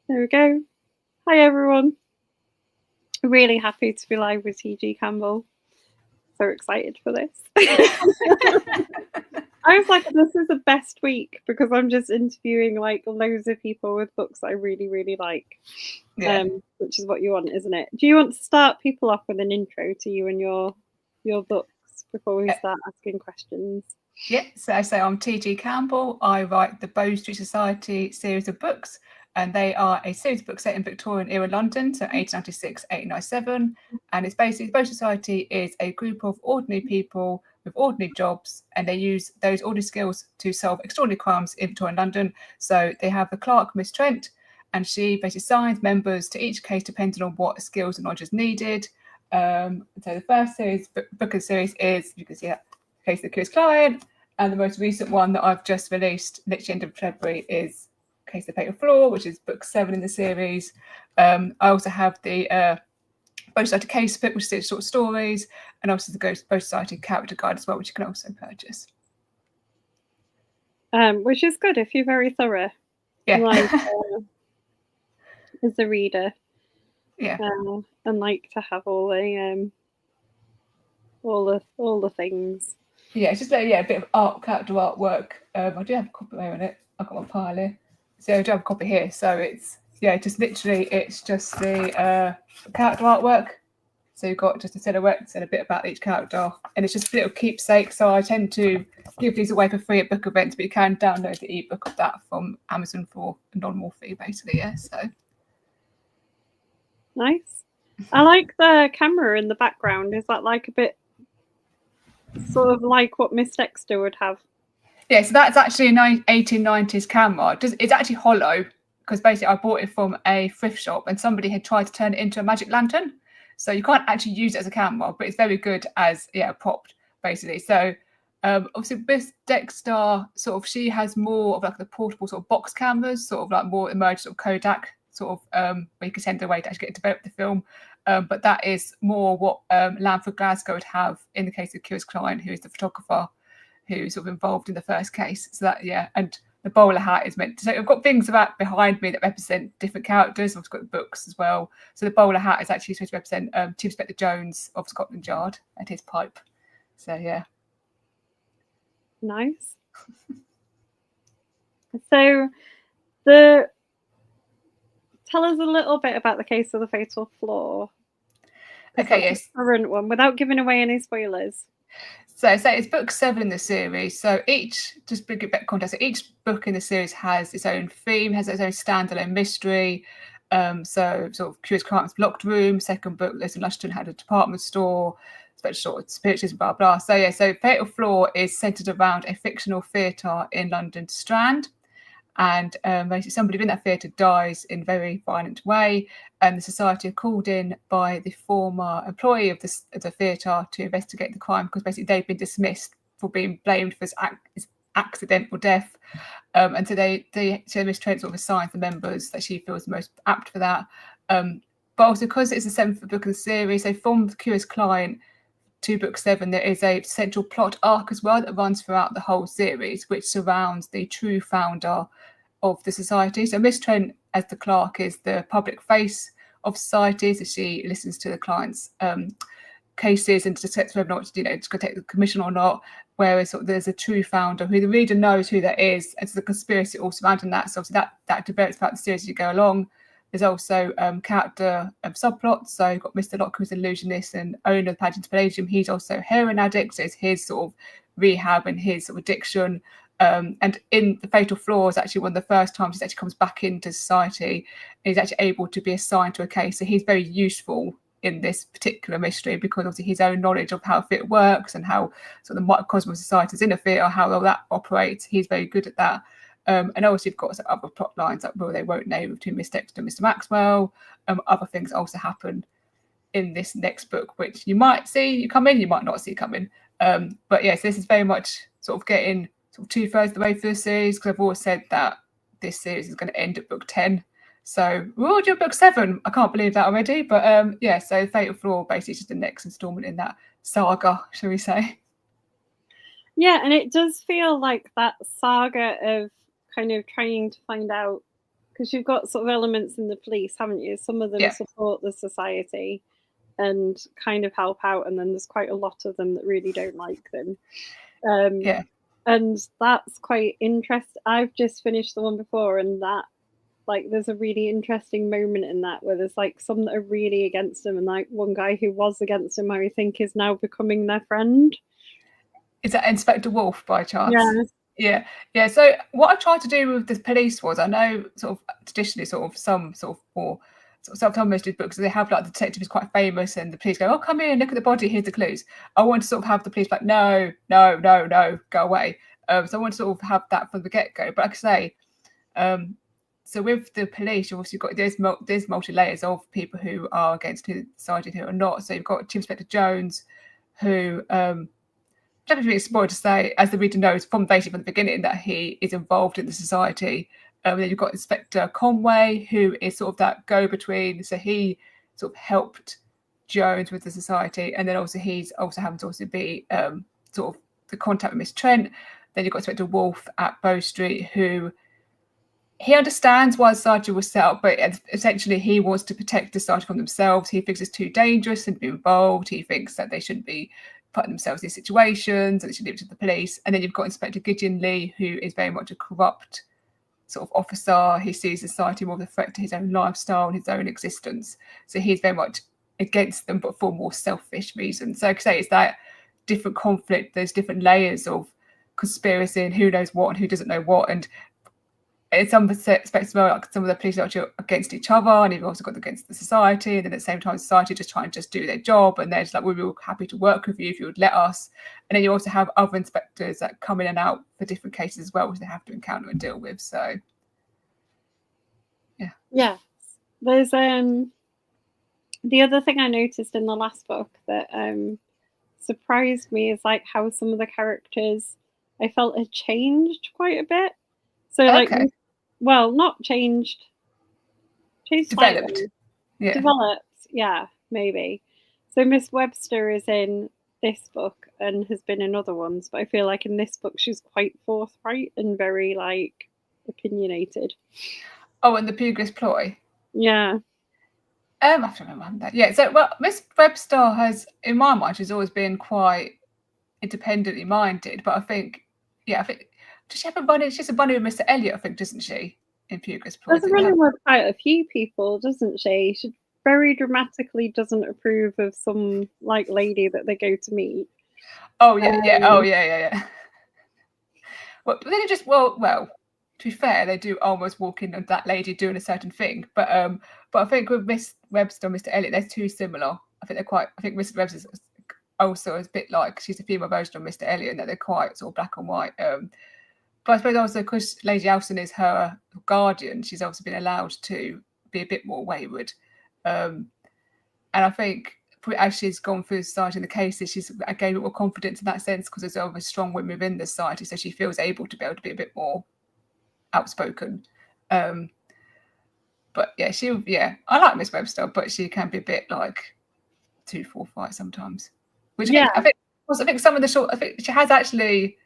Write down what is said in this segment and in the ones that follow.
There we go. Hi everyone. Really happy to be live with T G Campbell. So excited for this. I was like, this is the best week because I'm just interviewing like loads of people with books I really, really like. Yeah. Which is what you want, isn't it? Do you want to start people off with an intro to you and your books before we start asking questions? Yeah, so I'm T G Campbell. I write the Bow Street Society series of books, and they are a series of books set in Victorian era London, so 1896, 1897. And it's basically, the Bow Society is a group of ordinary people with ordinary jobs, and they use those ordinary skills to solve extraordinary crimes in Victorian London. So they have the clerk, Miss Trent, and she basically assigns members to each case depending on what skills and knowledge is needed. So the first book of the series is, you can see that, Case of the Curious Client, and the most recent one that I've just released, literally end of February, is Case of the Fatal Flaw, which is book 7 in the series. I also have the Bow Society Case book, which is short stories, and also the Bow Society Character Guide as well, which you can also purchase. Which is good if you're very thorough. Yeah. Like, as a reader. Yeah. And like to have all the things. Yeah, it's just a bit of character artwork. I do have a copy there on it. I've got my pile here. So I do have a copy here. So it's just the character artwork. So you've got just a silhouette and a bit about each character, and it's just a little keepsake. So I tend to give these away for free at book events, but you can download the ebook of that from Amazon for a nominal fee, basically. Yeah. So nice. I like the camera in the background. Is that like a bit sort of like what Miss Dexter would have? Yeah, so that's actually an 1890s camera. It's actually hollow because basically I bought it from a thrift shop and somebody had tried to turn it into a magic lantern. So you can't actually use it as a camera, but it's very good as a prop, basically. So obviously Miss Dexter, sort of, she has more of like the portable sort of box cameras, sort of like more emerged sort of Kodak, sort of where you can send it away to actually get to develop the film. But that is more what Lamford Glasgow would have in the case of Curious Client, who is the photographer who's sort of involved in the first case. So that, and the bowler hat is meant to, so I've got things about behind me that represent different characters. I've got the books as well. So the bowler hat is actually supposed to represent Chief Inspector Jones of Scotland Yard and his pipe. So yeah. Nice. So tell us a little bit about the Case of the Fatal Flaw. Okay, yes. Current one, without giving away any spoilers. So it's book 7 in the series. So just to give a bit of context, so each book in the series has its own theme, has its own standalone mystery. So sort of Curious Client's locked room. Second book, Liz and Lushton had a department store. Sort of spiritualism, blah blah. So so Fatal Flaw is centered around a fictional theatre in London, Strand. And basically somebody in that theatre dies in a very violent way, and the society are called in by the former employee of the theatre to investigate the crime, because basically they've been dismissed for being blamed for his accidental death. And so so Miss Trent sort of assigns the members that she feels most apt for that. But also because it's the 7th book in the series, so from The Curious Client to book 7, there is a central plot arc as well that runs throughout the whole series, which surrounds the true founder of the society. So Miss Trent, as the clerk, is the public face of society. So she listens to the client's cases and decides whether or not to take the commission or not. Whereas there's a true founder who the reader knows who that is, and so the conspiracy all surrounding that. So obviously that develops throughout the series as you go along. There's also character subplots. So you've got Mr. Locke, who's an illusionist and owner of Pageant Palladium. He's also a heroin addict. So it's his sort of rehab and his sort of addiction. And in The Fatal Flaw is actually one of the first times he actually comes back into society. He's actually able to be assigned to a case. So he's very useful in this particular mystery because obviously his own knowledge of how a theatre works and how sort of the microcosm of society is in a theatre, how well that operates. He's very good at that. And also you've got some other plot lines that they won't name between Miss Dexter and Mr. Maxwell. Other things also happen in this next book, which you might see come in, you might not see come in. But yes, this is very much sort of getting 2/3 of the way through the series, because I've always said that this series is going to end at book 10. So we're already at book 7. I can't believe that already. But so Fatal Flaw basically is just the next instalment in that saga, shall we say. Yeah, and it does feel like that saga of kind of trying to find out because you've got sort of elements in the police, haven't you? Some of them support the society and kind of help out, and then there's quite a lot of them that really don't like them. And that's quite interesting. I've just finished the one before, and that, like, there's a really interesting moment in that where there's like some that are really against him, and like one guy who was against him, I think, is now becoming their friend. Is that Inspector Wolf by chance? Yeah. So what I tried to do with the police was, I know sort of traditionally some more sometimes these books, they have like the detective is quite famous and the police go, oh, come in, look at the body, here's the clues. I want to sort of have the police like, no, go away. So I want to sort of have that from the get-go. But like I say, so with the police, you've obviously got there's multi layers of people who are against the society and who are not. So you've got Chief Inspector Jones, who definitely explored to say, as the reader knows from the beginning, that he is involved in the society. Then you've got Inspector Conway, who is sort of that go-between. So he sort of helped Jones with the society, and then also he's also having to also be sort of the contact with Miss Trent. Then you've got Inspector Wolf at Bow Street, who he understands why the society was set up, but essentially he wants to protect the society from themselves. He thinks it's too dangerous to be involved. He thinks that they shouldn't be putting themselves in situations, and they should leave it to the police. And then you've got Inspector Gideon Lee, who is very much a corrupt sort of officer. He sees society more of a threat to his own lifestyle and his own existence. So he's very much against them, but for more selfish reasons. So I could say it's that different conflict. There's different layers of conspiracy and who knows what and who doesn't know what. And in some aspects as well, like some of the police are actually against each other, and you've also got against the society, and then at the same time society just trying to just do their job, and they're just like, we're real happy to work with you if you would let us. And then you also have other inspectors that come in and out for different cases as well, which they have to encounter and deal with. So yeah, there's the other thing I noticed in the last book that surprised me is like how some of the characters I felt had changed quite a bit. So like, well, not changed developed slightly. Developed, yeah, maybe. So Miss Webster is in this book and has been in other ones, but I feel like in this book she's quite forthright and very like opinionated. Oh, and the Pugilist Ploy. Yeah. I have to remember that. Yeah. So, well, Miss Webster has, in my mind, she's always been quite independently minded. But I think does she have a bunny? She's a bunny with Mr. Elliot, I think, doesn't she? In Pugilist Ploy. There's a running with quite a few people, doesn't she? She very dramatically doesn't approve of some like lady that they go to meet. Oh yeah. Well, then it just well. To be fair, they do almost walk in on that lady doing a certain thing. But I think with Miss Webster and Mr. Elliot, they're too similar. I think Miss Webster's also is a bit like, she's a female version of Mr. Elliot, and that they're quite sort of black and white. But I suppose also because Lady Alston is her guardian, she's also been allowed to be a bit more wayward. And I think as she's gone through society and the cases, she's gained a bit more confidence in that sense, because there's always strong women within the society, so she feels able to be a bit more outspoken. But I like Miss Webster, but she can be a bit like too forthright sometimes. Which I think some of the short, I think she has actually,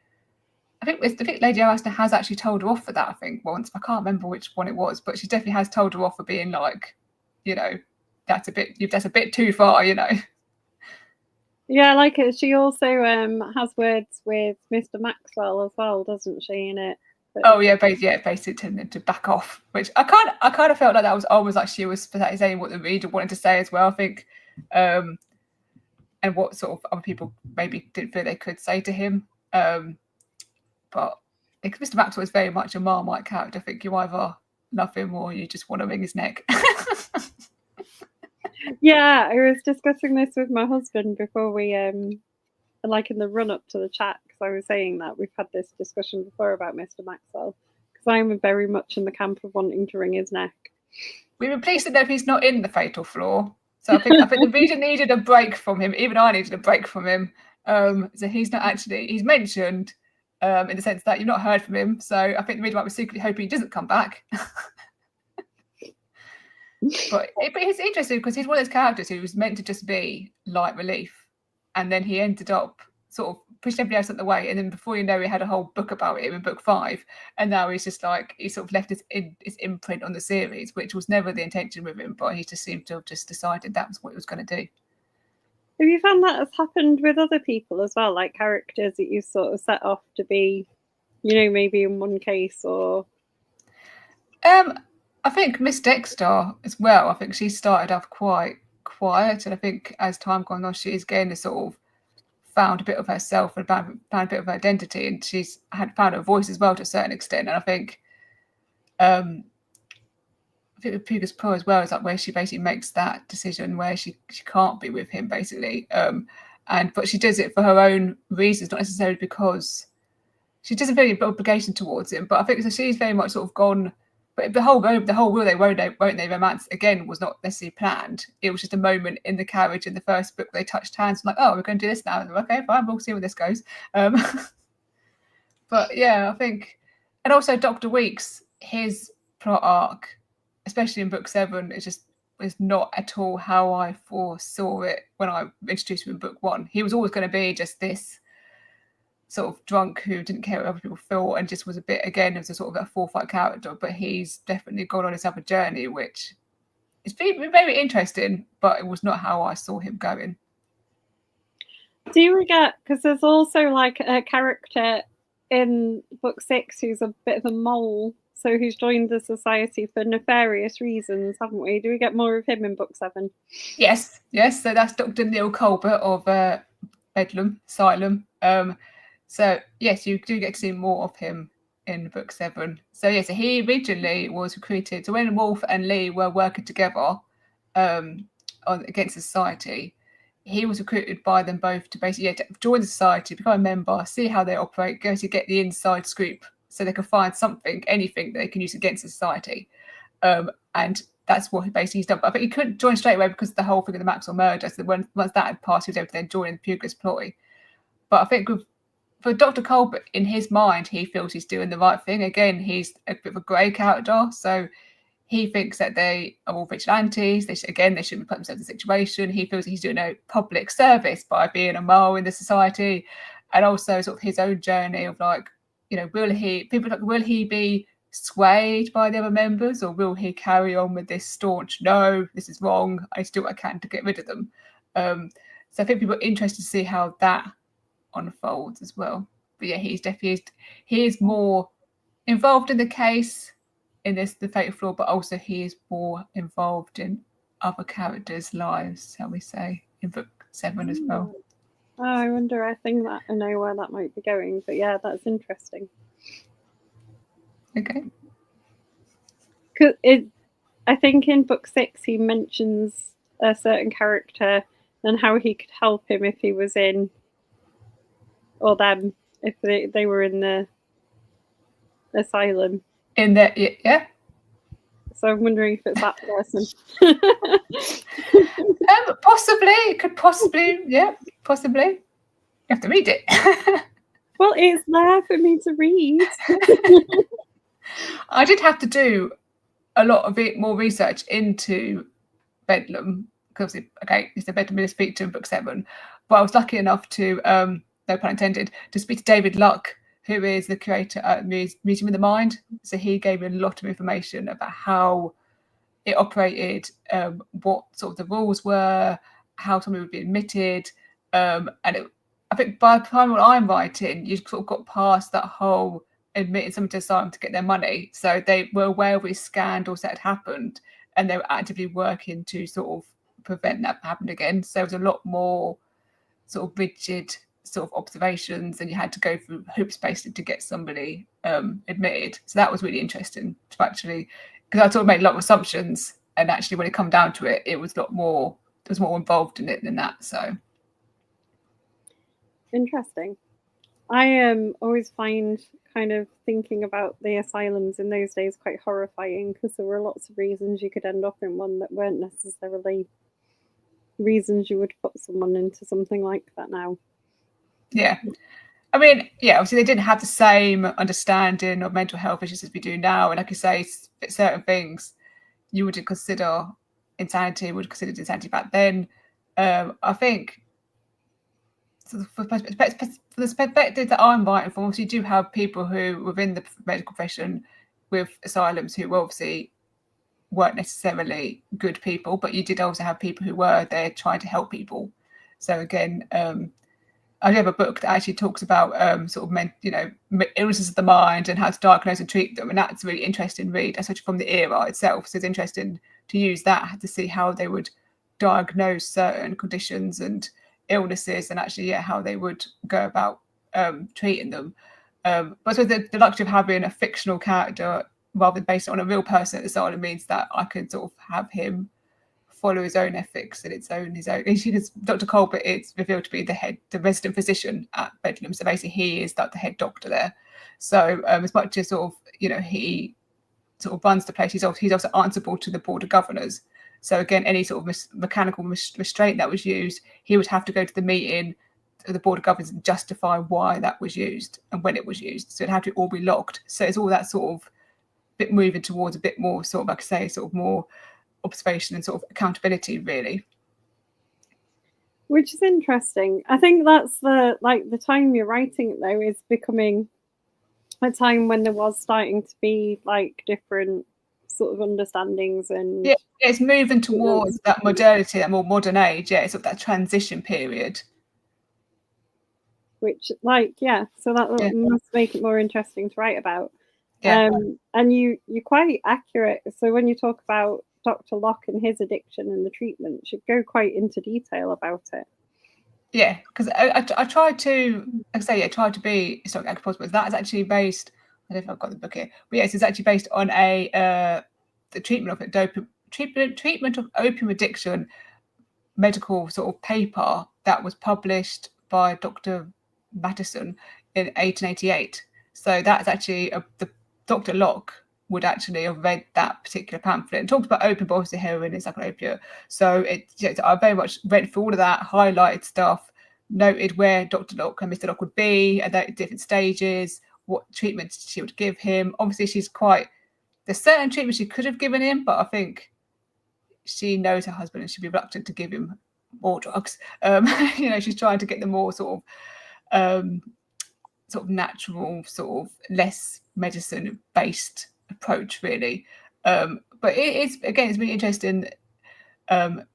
I think Lady Alston has actually told her off for that, I think, once. I can't remember which one it was, but she definitely has told her off for being like, that's a bit too far, Yeah, I like it. She also has words with Mr. Maxwell as well, doesn't she, in it? Oh yeah, basically telling them to back off, which I kind of felt like that was almost like she was saying what the reader wanted to say as well, I think, and what sort of other people maybe didn't feel they could say to him. But Mr. Maxwell is very much a Marmite character. I think you either love him or you just want to wring his neck. Yeah, I was discussing this with my husband before we like in the run up to the chat, because I was saying that we've had this discussion before about Mr. Maxwell, because I'm very much in the camp of wanting to wring his neck. We were pleased to know he's not in the Fatal Flaw, so I think the reader needed a break from him. Even I needed a break from him. So he's not actually, he's mentioned in the sense that you've not heard from him. So I think the reader might be secretly hoping he doesn't come back. But it's interesting because he's one of those characters who was meant to just be light relief. And then he ended up sort of pushed everybody else out the way, and then before you know, he had a whole book about him in book 5, and now he's just like, he sort of left his imprint on the series, which was never the intention with him, but he just seemed to have just decided that was what he was going to do. Have you found that has happened with other people as well, like characters that you sort of set off to be, you know, maybe in one case? Or I think Miss Dexter as well, I think she started off quite quiet, and I think as time gone on, she's getting sort of found a bit of herself and found a bit of her identity, and she's had found her voice as well to a certain extent. And I think with Puga's Pro as well is like where she basically makes that decision where she can't be with him basically, but she does it for her own reasons, not necessarily because she doesn't feel any obligation towards him. But I think so she's very much sort of gone. But the whole will they won't they romance again was not necessarily planned. It was just a moment in the carriage in the first book they touched hands and like, oh, we're going to do this now. And okay, fine, we'll see where this goes. But yeah, I think, and also Dr. Weeks, his plot arc, especially in book 7, is not at all how I foresaw it when I introduced him in book 1. He was always going to be just this sort of drunk who didn't care what other people thought and just was a bit, again, as a sort of a forthright character. But he's definitely gone on his other journey, which is very, very interesting, but it was not how I saw him going. Do you get, because there's also like a character in book 6 who's a bit of a mole, so who's joined the society for nefarious reasons, haven't we? Do we get more of him in book 7? Yes. So that's Dr. Neil Colbert of Bedlam Asylum. So yes, you do get to see more of him in book 7. So yeah, so he originally was recruited. So when Wolf and Lee were working together against the society, he was recruited by them both to basically join the society, become a member, see how they operate, go to get the inside scoop, so they can find something, anything that they can use against the society. And that's what basically he's done. But I think he couldn't join straight away because of the whole thing of the Maxwell murder. So once that had passed, he was able to then join the Puga's ploy. But I think for Dr. Colbert, in his mind, he feels he's doing the right thing. Again, he's a bit of a grey character. So he thinks that they are all vigilantes. They shouldn't put themselves in the situation. He feels he's doing a public service by being a mole in the society. And also sort of his own journey of like, you know, will he be swayed by the other members, or will he carry on with this staunch, no, this is wrong, I do what I can to get rid of them? So I think people are interested to see how that unfolds as well. But yeah, he is more involved in the case in the Fatal Flaw, but also he is more involved in other characters' lives, shall we say, in book 7 as well. Oh, I wonder, I know where that might be going, but yeah, that's interesting. Okay. Because I think in book 6 he mentions a certain character and how he could help him if he was in, or them, if they were in the asylum. In the, yeah. So I'm wondering if it's that person. Possibly. It could possibly, yeah, possibly. You have to read it. Well, it's there for me to read. I did have to do a lot of more research into Bedlam, because it's a Bedlam to speak to in book 7. But I was lucky enough to, no pun intended, to speak to David Luck, who is the curator at Museum of the Mind. So he gave me a lot of information about how it operated, what sort of the rules were, how somebody would be admitted. I think by the time when I'm writing, you've sort of got past that whole admitting someone to asylum to get their money. So they were aware of these scandals that had happened, and they were actively working to sort of prevent that from happening again. So there was a lot more sort of rigid sort of observations, and you had to go through hoops basically to get somebody admitted. So that was really interesting to actually, because I sort of made a lot of assumptions, and actually when it come down to it, it was a lot more, there was more involved in it than that. So interesting. I always find kind of thinking about the asylums in those days quite horrifying, because there were lots of reasons you could end up in one that weren't necessarily reasons you would put someone into something like that now. Yeah. I mean, yeah, obviously they didn't have the same understanding of mental health issues as we do now. And like I say, certain things you wouldn't consider insanity, would consider insanity back then. I think for the perspective that I'm writing from, obviously you do have people who within the medical profession with asylums who obviously weren't necessarily good people, but you did also have people who were there trying to help people. So again, I do have a book that actually talks about illnesses of the mind and how to diagnose and treat them, and that's a really interesting read, especially from the era itself. So it's interesting to use that to see how they would diagnose certain conditions and illnesses, and actually, how they would go about treating them. But so the luxury of having a fictional character rather than based on a real person at the asylum means that I can sort of have him follow his own ethics and his own. Dr. Colbert is revealed to be the resident physician at Bedlam, so basically he is the head doctor there. So as much as he sort of runs the place, he's also answerable to the board of governors. So again, any sort of mechanical restraint that was used, he would have to go to the meeting of the board of governors and justify why that was used and when it was used. So it'd have to all be locked. So it's all that sort of bit moving towards a bit more sort of, like I say, sort of more observation and sort of accountability, really. Which is interesting. I think that's the time you're writing it though is becoming a time when there was starting to be like different sort of understandings, and it's moving towards that modernity, that more modern age. It's sort of that transition period. Which so that must make it more interesting to write about. And you're quite accurate. So when you talk about Dr. Locke and his addiction and the treatment, you should go quite into detail about it. Yeah, because I tried to, like I say, try to be historically accurate possible. That is actually based. I don't know if I've got the book here, but yes, it's actually based on the treatment of opium addiction medical sort of paper that was published by Dr. Mattison in 1888. So that's actually the Dr. Locke would actually have read that particular pamphlet and talked about opium, but obviously heroin is like an opiate. So I very much read through all of that, highlighted stuff, noted where Dr. Locke and Mr. Locke would be at different stages, what treatment she would give him. Obviously, there's certain treatment she could have given him, but I think she knows her husband and she'd be reluctant to give him more drugs. She's trying to get the more sort of natural, sort of less medicine-based approach, really. But it's really interesting. They're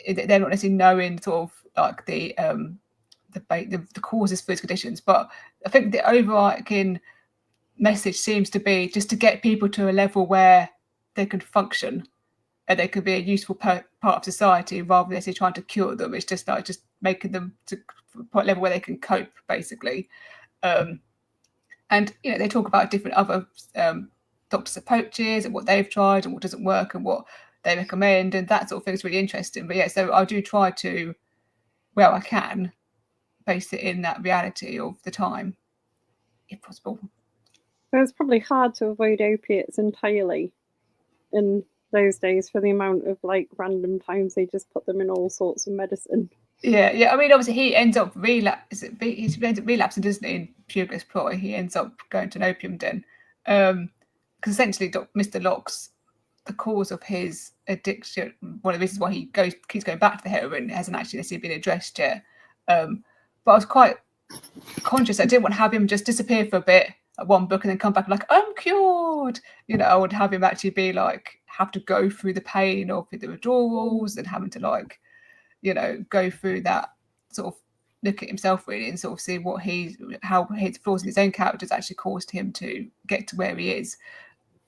not necessarily knowing sort of like the causes for these conditions, but I think the overarching message seems to be just to get people to a level where they can function and they could be a useful part of society, rather than necessarily trying to cure them. It's just like just making them to a level where they can cope, basically. And they talk about different other doctors' approaches and what they've tried and what doesn't work and what they recommend, and that sort of thing is really interesting. But so I do try to, where I can, base it in that reality of the time, if possible. So it's probably hard to avoid opiates entirely in those days for the amount of like random times they just put them in all sorts of medicine. Yeah. I mean, obviously he ends up relapsing, doesn't he? In Pugilist Ploy, he ends up going to an opium den, because essentially Mr. Locke's, the cause of his addiction, one of the reasons why he keeps going back to the heroin, hasn't actually necessarily been addressed yet. But I was quite conscious I didn't want to have him just disappear for a bit at one book and then come back like, I'm cured. I would have him actually be like, have to go through the pain of the withdrawals and having to like, go through that, sort of look at himself really and sort of see how his flaws in his own characters actually caused him to get to where he is.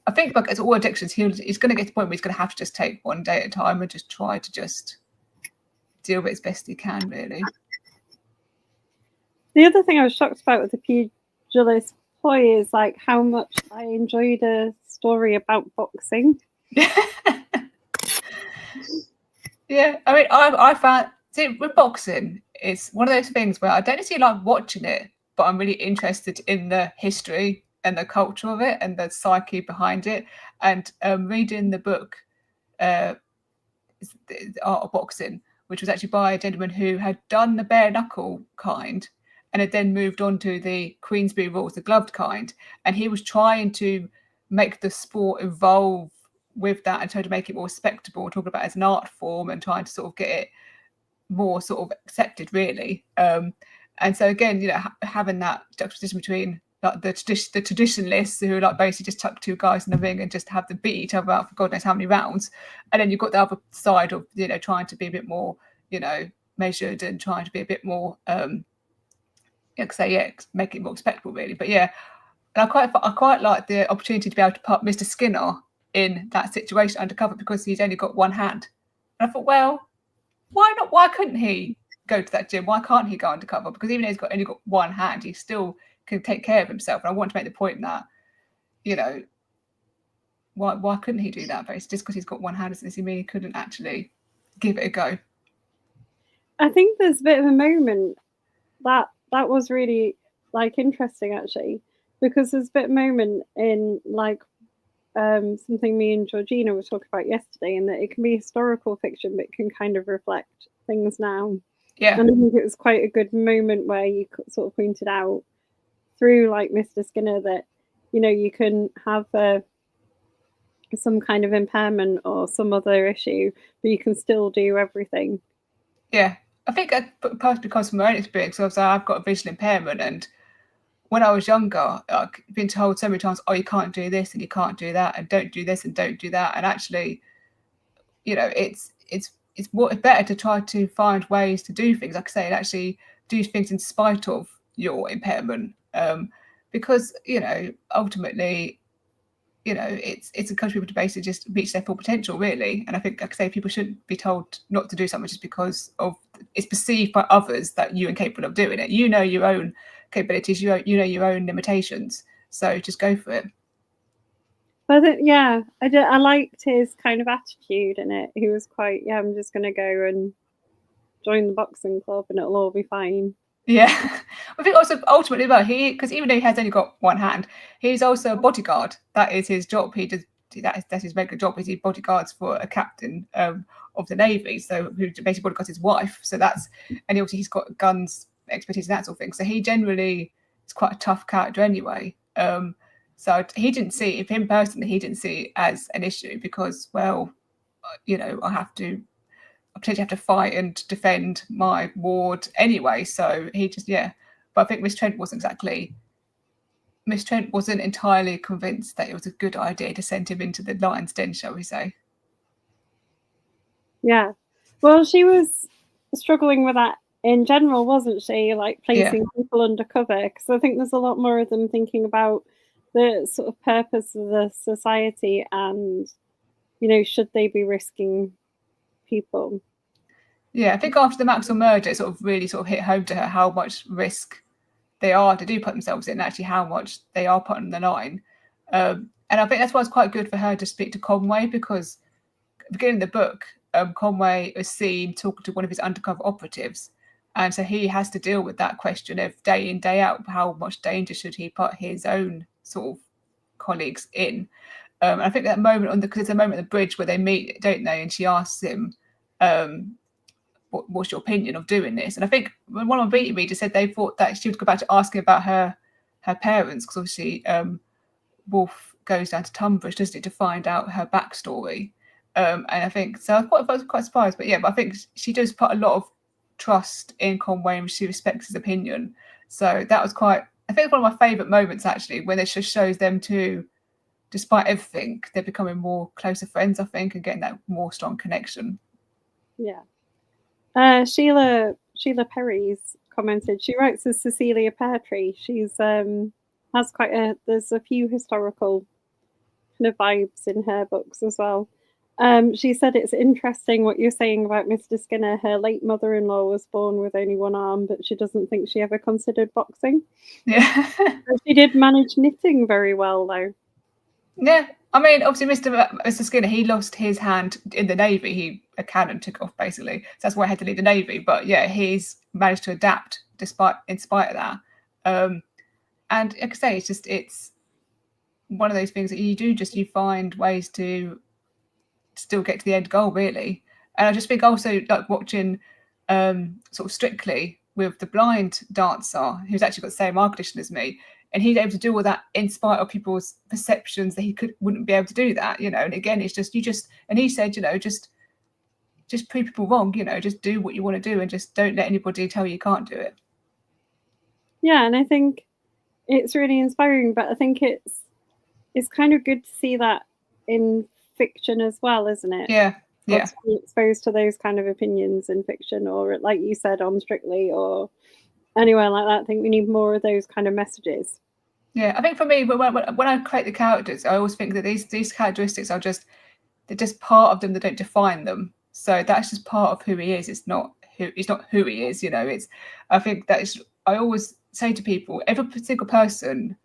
I think like as all addictions, he's going to get to the point where he's going to have to just take one day at a time and just try to just deal with it as best he can, really. The other thing I was shocked about with the Pugilist Ploy is like how much I enjoyed a story about boxing. Yeah, I mean, I found with boxing, it's one of those things where I don't necessarily like watching it, but I'm really interested in the history and the culture of it and the psyche behind it. And reading the book, The Art of Boxing, which was actually by a gentleman who had done the bare knuckle kind and had then moved on to the Queensberry rules, the gloved kind. And he was trying to make the sport evolve with that and trying to make it more respectable, talking about it as an art form and trying to sort of get it more sort of accepted, really. And so again, you know, having that juxtaposition between like the traditionalists who are like basically just chuck two guys in the ring and just have them beat each other out for God knows how many rounds, and then you've got the other side of, you know, trying to be a bit more, you know, measured and trying to be a bit more make it more respectable really. But yeah, and I quite like the opportunity to be able to put Mr. Skinner in that situation undercover, because he's only got one hand. And I thought, well, why not? Why couldn't he go to that gym? Why can't he go undercover? Because even though he's only got one hand, he still can take care of himself. And I want to make the point that, you know, why couldn't he do that? But it's just because he's got one hand doesn't mean he couldn't actually give it a go. I think there's a bit of a moment that was really like interesting actually, because there's a bit of a moment in like something me and Georgina were talking about yesterday, and that it can be historical fiction but it can kind of reflect things now. Yeah. And I think it was quite a good moment where you sort of pointed out through like Mr. Skinner that, you know, you can have some kind of impairment or some other issue, but you can still do everything. Yeah, I think partly because from my own experience, I've got a visual impairment, and when I was younger, I've been told so many times, oh, you can't do this and you can't do that, and don't do this and don't do that. And actually, you know, it's better to try to find ways to do things, like I say, and actually do things in spite of your impairment, because, you know, ultimately, you know, it's encouraging people to basically just reach their full potential, really. And I think, like I say, people shouldn't be told not to do something just because of it's perceived by others that you're incapable of doing it. You know your own capabilities, you know your own limitations, so just go for it. But I liked his kind of attitude in it. He was quite, I'm just going to go and join the boxing club and it'll all be fine. Yeah, I think also ultimately, well, because even though he has only got one hand, he's also a bodyguard. That is his job. He does that's his regular job. He bodyguards for a captain of the Navy, so who basically bodyguards his wife. So that's, and obviously he's got guns expertise and that sort of thing. So he generally is quite a tough character anyway. So he didn't see, if him personally, he didn't see it as an issue because, well, you know, I potentially have to fight and defend my ward anyway. So he just, but I think Miss Trent wasn't entirely convinced that it was a good idea to send him into the lion's den, shall we say. Yeah. Well, she was struggling with that in general, wasn't she? Like placing people undercover, because I think there's a lot more of them thinking about the sort of purpose of the society and, you know, should they be risking people? Yeah, I think after the Maxwell murder, it sort of really sort of hit home to her how much risk they are to put themselves in, and actually how much they are put on the line. And I think that's why it's quite good for her to speak to Conway, because at the beginning of the book, Conway is seen talking to one of his undercover operatives. And so he has to deal with that question of day in, day out, how much danger should he put his own sort of colleagues in. And I think that moment because there's a moment on the bridge where they meet, don't they? And she asks him, what's your opinion of doing this? And I think one of my beating readers said they thought that she would go back to asking about her parents, because obviously Wolf goes down to Tunbridge, doesn't he, to find out her backstory. And I think so. I was quite surprised, but I think she does put a lot of trust in Conway and she respects his opinion. So that was I think one of my favourite moments actually, when it just shows them two, despite everything, they're becoming more closer friends, I think, and getting that more strong connection. Yeah. Sheila Perry's commented. She writes as Cecilia Peartree. She's has there's a few historical kind of vibes in her books as well. She said it's interesting what you're saying about Mr. Skinner. Her late mother-in-law was born with only one arm, but she doesn't think she ever considered boxing. Yeah. She did manage knitting very well, though. Yeah. I mean, obviously, Mr. Skinner, he lost his hand in the Navy. A cannon took off, basically. So that's why he had to leave the Navy. But yeah, he's managed to adapt in spite of that. And like I say, it's one of those things that you find ways to still get to the end goal, really. And I just think also like watching sort of Strictly with the blind dancer who's actually got the same eye condition as me, and he's able to do all that in spite of people's perceptions that he wouldn't be able to do that, you know. And again, it's just and he said, you know, just prove people wrong, you know, just do what you want to do and just don't let anybody tell you can't do it. Yeah, and I think it's really inspiring, but I think it's kind of good to see that in fiction as well, isn't it? Yeah, Or yeah. to be exposed to those kind of opinions in fiction, or like you said, on Strictly or anywhere like that. I think we need more of those kind of messages. Yeah, I think for me, when I create the characters, I always think that these characteristics are just, they're just part of them. They don't define them. So that's just part of who he is. It's not who he is. You know, it's. I think that is. I always say to people, every single person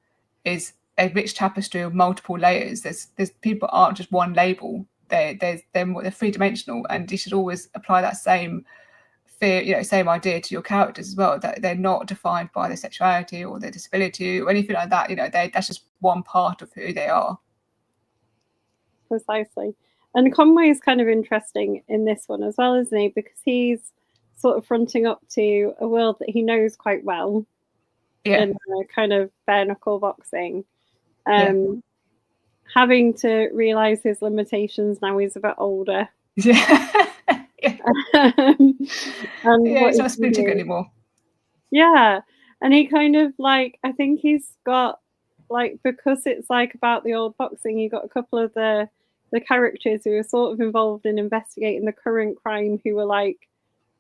is a rich tapestry of multiple layers. There's people aren't just one label. They're three dimensional, and you should always apply that same same idea to your characters as well, that they're not defined by their sexuality or their disability or anything like that. That's just one part of who they are. Precisely. And Conway is kind of interesting in this one as well, isn't he? Because he's sort of fronting up to a world that he knows quite well, Yeah, in kind of bare knuckle boxing. yeah, Having to realise his limitations now he's a bit older. yeah. And Yeah, what he's he not can spooting do. anymore. Yeah. And he kind of like, I think he's got like, because it's like about the old boxing, you got a couple of the characters who are sort of involved in investigating the current crime who are like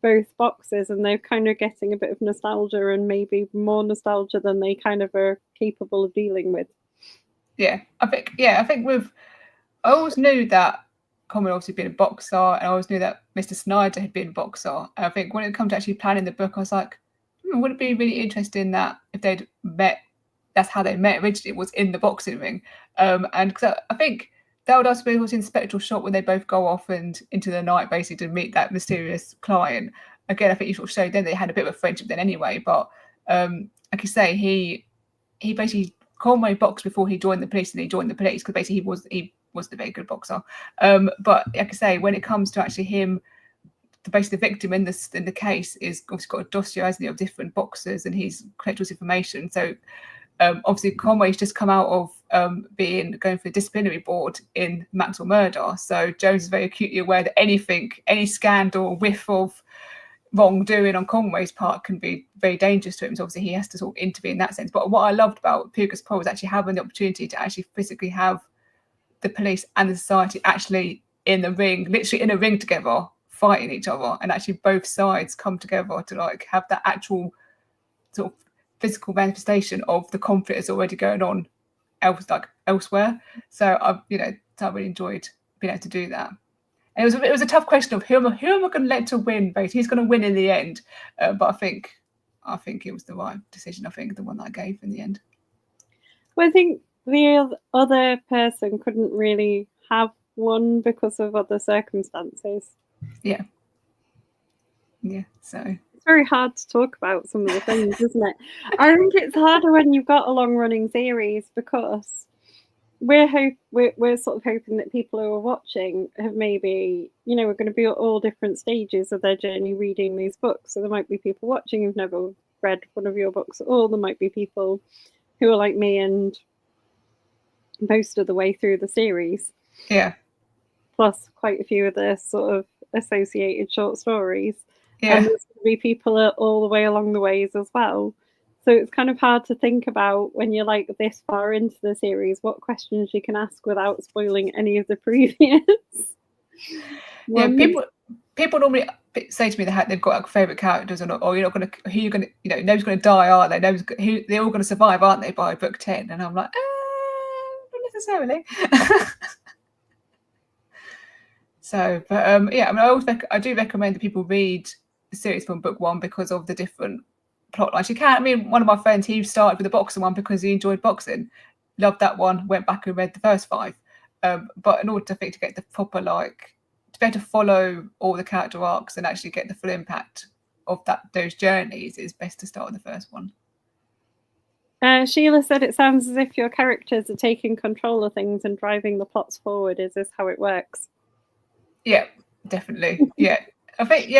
both boxers, and they're kind of getting a bit of nostalgia, and maybe more nostalgia than they kind of are capable of dealing with. Yeah, I think I always knew that Conway obviously been a boxer, and I always knew that Mr. Snyder had been a boxer. And I think when it comes to actually planning the book, I was like, would it be really interesting that if they'd met, that's how they met originally, was in the boxing ring. And because I think that would also be what's in the spectral shot when they both go off and into the night basically to meet that mysterious client. Again, I think you sort of showed then they had a bit of a friendship then anyway. But like you say, he basically, Conway boxed before he joined the police, and he joined the police because basically he was a very good boxer. But like I say, when it comes to actually him, basically the victim in the case is obviously got a dossier, hasn't he, of different boxers, and he's collected all this information. So obviously Conway's just come out of going for the disciplinary board in Maxwell murder. So Jones is very acutely aware that any scandal, whiff of wrongdoing on Conway's part can be very dangerous to him. So obviously he has to sort of intervene in that sense. But what I loved about Puga's Poll was actually having the opportunity to actually physically have the police and the society actually in the ring, literally in a ring together, fighting each other, and actually both sides come together to like have that actual sort of physical manifestation of the conflict that's already going on elsewhere. So I really enjoyed being able to do that. And it was a tough question of who am I going to let to win? Basically, he's going to win in the end, but I think it was the right decision. I think the one that I gave in the end. Well, I think the other person couldn't really have won because of other circumstances. Yeah. So it's very hard to talk about some of the things, isn't it? I think it's harder when you've got a long-running series, because we're sort of hoping that people who are watching have maybe, we're going to be at all different stages of their journey reading these books. So there might be people watching who've never read one of your books at all. There might be people who are like me and most of the way through the series. Yeah. Plus quite a few of the sort of associated short stories. Yeah. And there's going to be people all the way along the ways as well. So it's kind of hard to think about when you're like this far into the series, what questions you can ask without spoiling any of the previous ones. Yeah, people normally say to me that they've got like favourite characters, or you're not going to, who you're going to, nobody's going to die, are they? They're all going to survive, aren't they, by book 10? And I'm like, not necessarily. So, but I do recommend that people read the series from book 1 because of the different plot lines. You can. I mean, one of my friends, he started with the boxing one because he enjoyed boxing, loved that one, went back and read the first 5. But in order to get the proper to be able to follow all the character arcs and actually get the full impact of those journeys, it's best to start with the first one. Sheila said it sounds as if your characters are taking control of things and driving the plots forward. Is this how it works? Yeah, definitely. Yeah, I think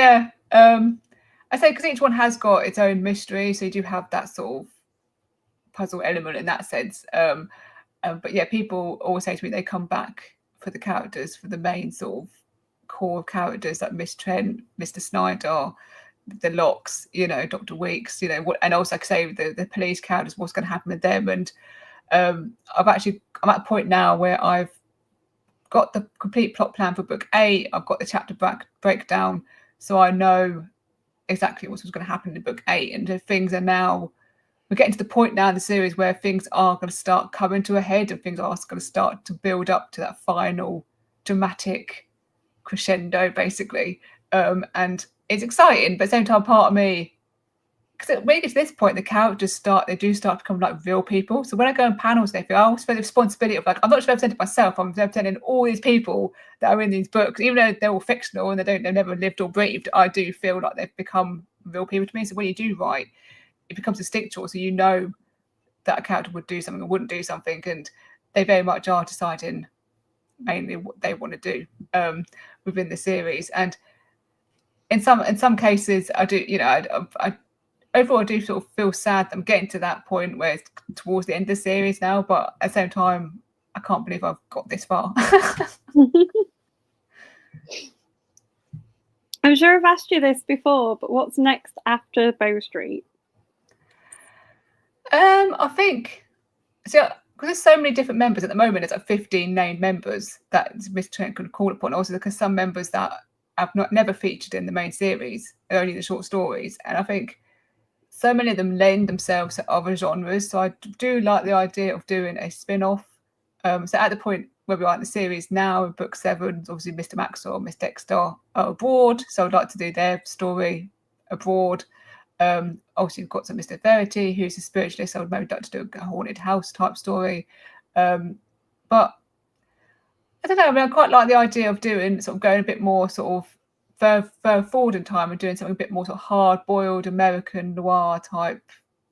I say because each one has got its own mystery, so you do have that sort of puzzle element in that sense. But yeah, people always say to me they come back for the characters, for the main sort of core characters like Miss Trent, Mr. Snyder, the Locks, you know, Dr. Weeks, you know, what, and also like I say the police characters, what's going to happen with them. And I'm at a point now where I've got the complete plot plan for book 8. I've got the chapter breakdown, so I know exactly what's going to happen in book 8. And things are now, we're getting to the point now in the series where things are going to start coming to a head, and things are going to start to build up to that final dramatic crescendo, basically. And it's exciting, but at the same time, part of me, because when you get to this point, the characters they do start to become like real people. So when I go on panels, they feel I always feel the responsibility of like, I'm not just representing myself, I'm representing all these people that are in these books, even though they're all fictional and they've never lived or breathed. I do feel like they've become real people to me. So when you do write, it becomes instinctual. So you know that a character would do something or wouldn't do something, and they very much are deciding mainly what they want to do within the series. And in some cases, I do, you know, I overall, I do sort of feel sad that I'm getting to that point where it's towards the end of the series now, but at the same time, I can't believe I've got this far. I'm sure I've asked you this before, but what's next after Bow Street? I think, so because there's so many different members at the moment, it's like 15 named members that Mr. Trent could call upon. Also, because some members that I've never featured in the main series, only the short stories, and I think so many of them lend themselves to other genres. So I do like the idea of doing a spin-off. So at the point where we are in the series now, in book 7, obviously Mr. Maxwell, Miss Dexter are abroad. So I'd like to do their story abroad. Obviously, we've got some Mr. Verity, who's a spiritualist. So I would maybe like to do a haunted house type story. But I don't know. I mean, I quite like the idea of doing sort of going a bit more sort of further forward in time and doing something a bit more sort of hard-boiled American noir type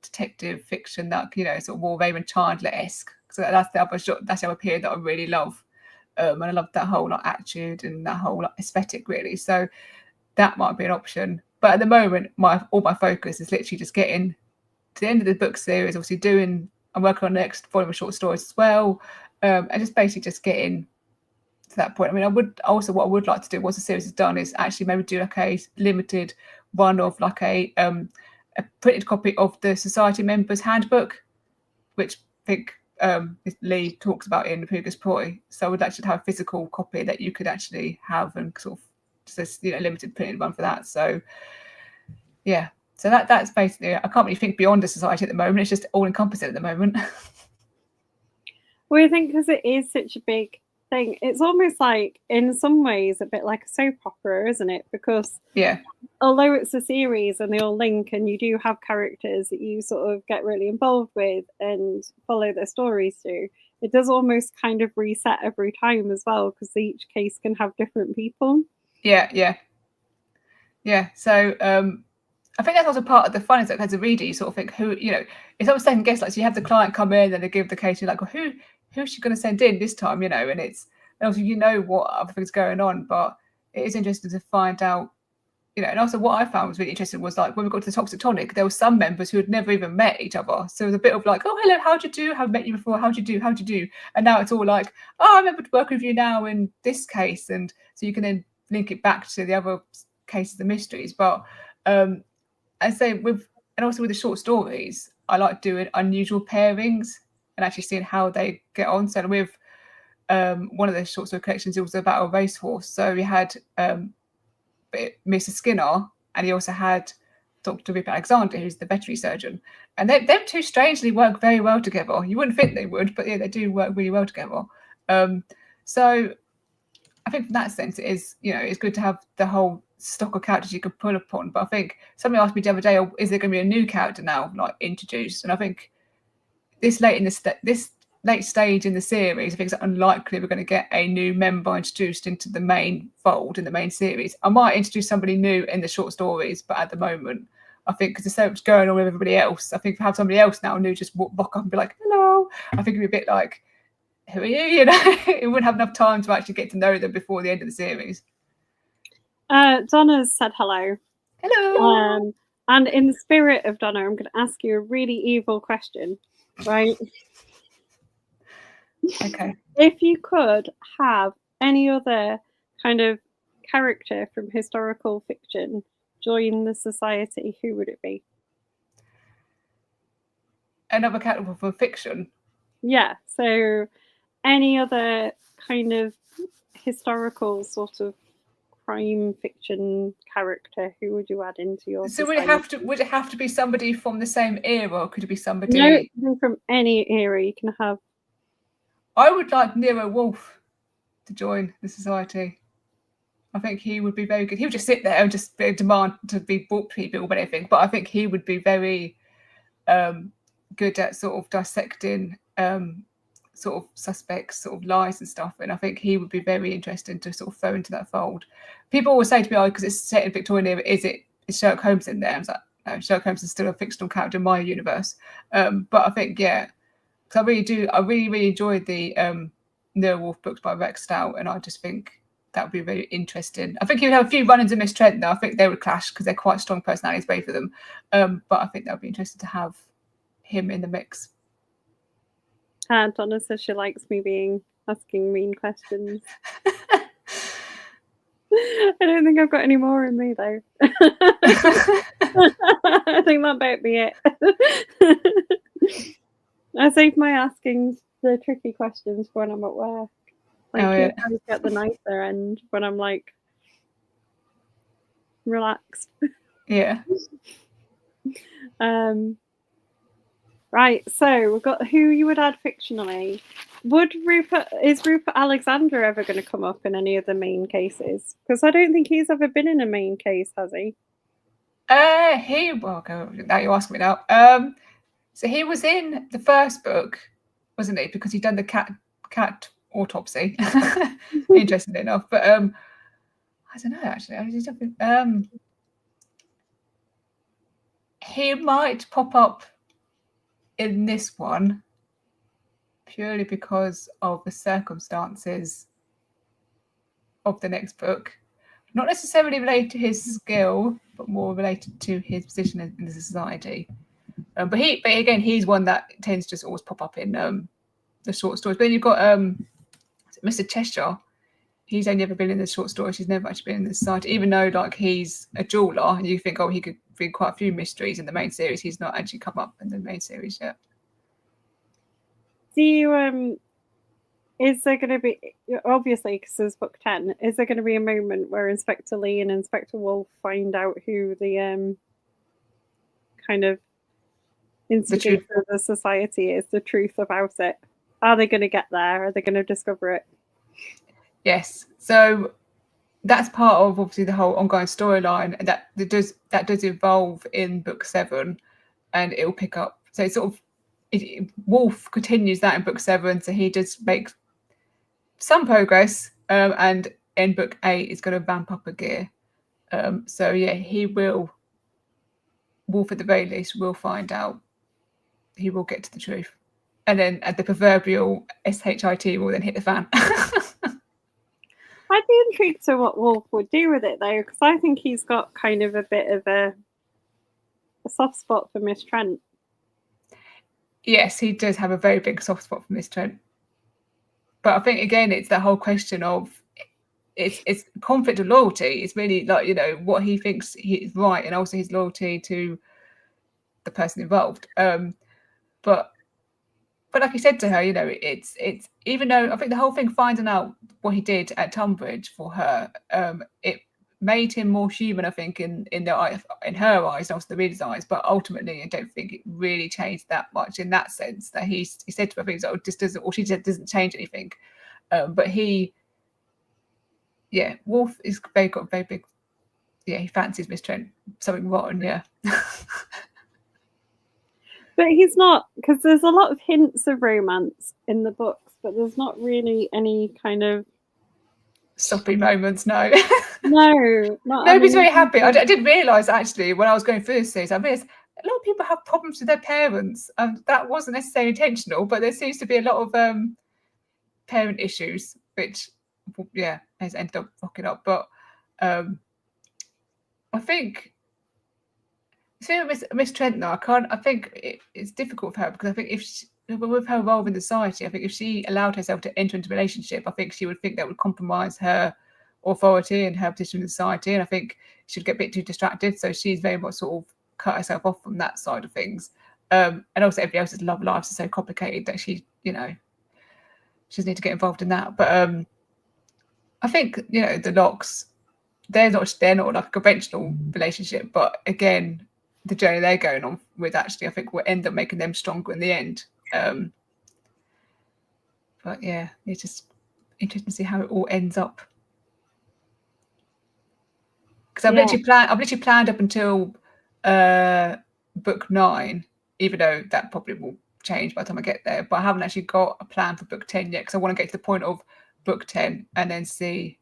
detective fiction that, you know, sort of more Raymond Chandler-esque. So that's the other period that I really love, and I love that whole like attitude and that whole like aesthetic really. So that might be an option. But at the moment, all my focus is literally just getting to the end of the book series. Obviously, I'm working on the next volume of short stories as well, and just basically just getting to that point. I mean, what I would like to do once the series is done is actually maybe do like a limited one of like a printed copy of the Society Members Handbook, which I think Lee talks about in the previous Ploy. So I would actually have a physical copy that you could actually have and sort of just, you know, limited printed one for that. So yeah, so that's basically, I can't really think beyond the Society at the moment. It's just all encompassing at the moment. Well, I think because it is such a big thing, it's almost like in some ways a bit like a soap opera, isn't it? Because yeah, although it's a series and they all link and you do have characters that you sort of get really involved with and follow their stories through, it does almost kind of reset every time as well, because each case can have different people. Yeah. So I think that's also part of the fun, is that as a reader, you sort of think who, you know, it's almost second guess. Like, so you have the client come in and they give the case, you're like, well, who's she going to send in this time, you know? And also, you know, what other things going on, but it is interesting to find out, you know. And also what I found was really interesting was like when we got to the Toxic Tonic, there were some members who had never even met each other. So it was a bit of like, oh, hello, how'd you do? Haven't met you before. How'd you do? And now it's all like, oh, I remember working with you now in this case. And so you can then link it back to the other cases and mysteries. But I say and also with the short stories, I like doing unusual pairings and actually seeing how they get on. So with one of the short story collections, it was about a racehorse. So we had Mr. Skinner, and he also had Dr. Rip Alexander, who's the veterinary surgeon. And them two strangely work very well together. You wouldn't think they would, but yeah, they do work really well together. So I think in that sense, it is, you know, it's good to have the whole stock of characters you could pull upon. But I think somebody asked me the other day, oh, is there going to be a new character now, like introduced? And I think this late stage in the series, I think it's unlikely we're going to get a new member introduced into the main fold in the main series. I might introduce somebody new in the short stories, but at the moment, I think because there's so much going on with everybody else, I think if I have somebody else now new just walk up and be like, hello, I think it'd be a bit like, who are you? You know, it wouldn't have enough time to actually get to know them before the end of the series. Donna's said hello. Hello. And in the spirit of Donna, I'm going to ask you a really evil question, right? Okay. If you could have any other kind of character from historical fiction join the society, who would it be? Another character for fiction. Yeah, so any other kind of historical sort of crime fiction character, who would you add into your So society? would it have to be somebody from the same era, or could it be somebody? No, it can be from any era. You can have. I would like Nero Wolfe to join the society. I think he would be very good. He would just sit there and just demand to be brought people or anything. But I think he would be very good at sort of dissecting sort of suspects, sort of lies and stuff. And I think he would be very interesting to sort of throw into that fold. People always say to me, "Oh, because it's set in Victorian era, is Sherlock Holmes in there?" I was like, "No, Sherlock Holmes is still a fictional character in my universe." But I think, yeah, because I really enjoyed the Nero Wolfe books by Rex Stout, and I just think that would be very interesting. I think he would have a few run-ins with Miss Trent, though. I think they would clash because they're quite strong personalities, both of them. But I think that would be interesting to have him in the mix. Donna says she likes me asking mean questions. I don't think I've got any more in me, though. I think that might be it. I save my asking the tricky questions for when I'm at work. Like, you guys get the nicer end when I'm like relaxed. Yeah. Right, so we've got who you would add fictionally. Is Rupert Alexander ever going to come up in any of the main cases? Because I don't think he's ever been in a main case, has he? Now you're asking me now. So he was in the first book, wasn't he? Because he'd done the cat autopsy. Interesting enough, but I don't know actually. He might pop up in this one purely because of the circumstances of the next book, not necessarily related to his skill, but more related to his position in the society. But again, he's one that tends to just always pop up in the short stories. But then you've got Mr. Cheshire. He's only ever been in the short stories. He's never actually been in the society, even though like he's a jeweler, and you think, oh, he could read quite a few mysteries in the main series. He's not actually come up in the main series yet. Do you is there going to be, obviously because there's book 10, is there going to be a moment where Inspector Lee and Inspector Wolf find out who the kind of instigator of the society is, the truth about it? Are they going to get there? Are they going to discover it? Yes. So that's part of obviously the whole ongoing storyline that does evolve in book 7, and it will pick up. So it's sort of Wolf continues that in book 7, so he does make some progress, and in book 8 is going to vamp up a gear. So yeah, he will. Wolf at the very least will find out. He will get to the truth, and then at the proverbial SHIT will then hit the fan. I'd be intrigued to what Wolf would do with it though, because I think he's got kind of a bit of a soft spot for Miss Trent. Yes, he does have a very big soft spot for Miss Trent. But I think again, it's that whole question of it's conflict of loyalty. It's really like, what he thinks is right, and also his loyalty to the person involved. But like I said to her, it's even though I think the whole thing finding out what he did at Tunbridge for her, it made him more human, I think, in her eyes, and also the reader's eyes. But ultimately, I don't think it really changed that much in that sense. That he said to her things like, "This doesn't," or she said, "Doesn't change anything." But Wolf is got a very big. Yeah, he fancies Miss Trent. Something rotten, yeah. But he's not, because there's a lot of hints of romance in the books, but there's not really any kind of soppy moments. No. No, nobody's very happy. I did realise actually when I was going through this series, I realised a lot of people have problems with their parents, and that wasn't necessarily intentional, but there seems to be a lot of parent issues, which has ended up fucking up. But I think Miss Trent though, I think it's difficult for her, because I think with her role in the society, I think if she allowed herself to enter into a relationship, I think she would think that would compromise her authority and her position in society, and I think she'd get a bit too distracted, so she's very much sort of cut herself off from that side of things. And also everybody else's love lives are so complicated that she doesn't need to get involved in that. But I think the Locks, they're not like a conventional relationship, but again, the journey they're going on with actually I think will end up making them stronger in the end. But yeah, it's just interesting to see how it all ends up. Because I've literally planned up until book 9, even though that probably will change by the time I get there. But I haven't actually got a plan for book 10 yet, because I want to get to the point of book 10 and then see